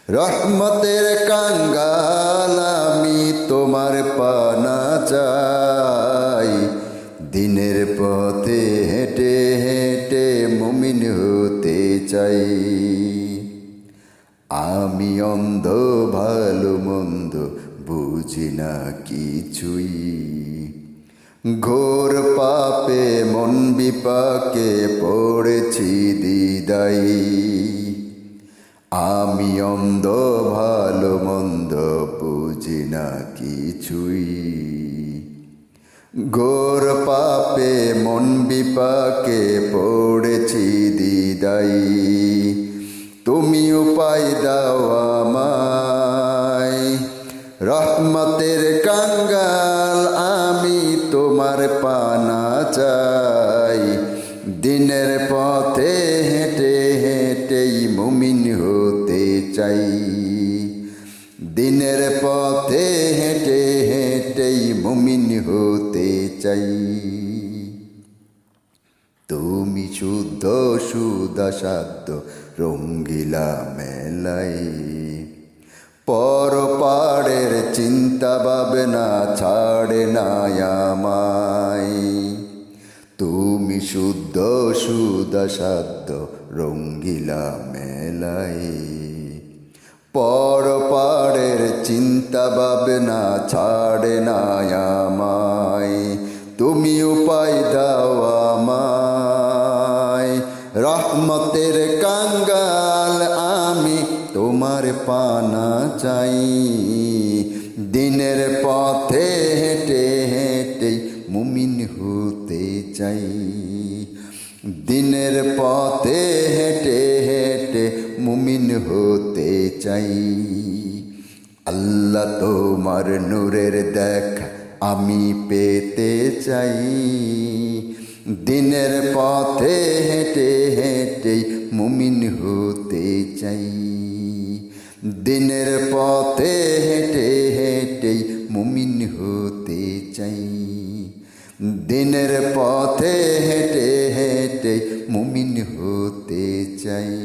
রহমতের কাঙ্গাল আমি তোমার পানা চাই, দিনের পথে হেঁটে হেঁটে মুমিন হতে চাই। আমি অন্ধ ভালো মন্দ বুঝি না কিছুই, ঘোর পাপে মন বিপাকে পড়েছি দিদাই। আমি অন্ধ ভালো মন্দ বুঝি না কিছুই, ঘোর পাপে মন বিপাকে পড়েছি দিদাই। তুমি উপায় দাও আমায়, রহমতের কাঙ্গাল আমি তোমার পানা চাই, দিনের পথে হেঁটে হেঁটেই মুমিন হতে চাই। দিনের পথে হেঁটে হেঁটেই মুমিন হতে চাই। তুমি শুদ্ধ সুদা সাধ্য রঙ্গিলা মেলাই, পর পাড়ের চিন্তা ভাবনা ছাড়ে না আমায়। তুমি শুদ্ধ সুদা সাধ্য রঙ্গিলা মেলাই, পর পাড়ের চিন্তা ভাবনা ছাড়ে না আমায়। তুমি উপায় দাও আমায়, রহমতের কাঙ্গাল আমি তোমার পানা চাই, দিনের পথে হেঁটে হেঁটে মুমিন হতে চাই। দিনের পথে হেঁটে হেঁটে মুমিন হতে চাই। আল্লাহ তোমার নূরের দেখা আমি পেতে চাই, দিনের পথে হেঁটে হেঁটে মুমিন হতে চাই। দিনের পথে হেঁটে হেঁটে মুমিন হতে চাই। দিনের পথে হেঁটে হেঁটে মুমিন হতে চাই।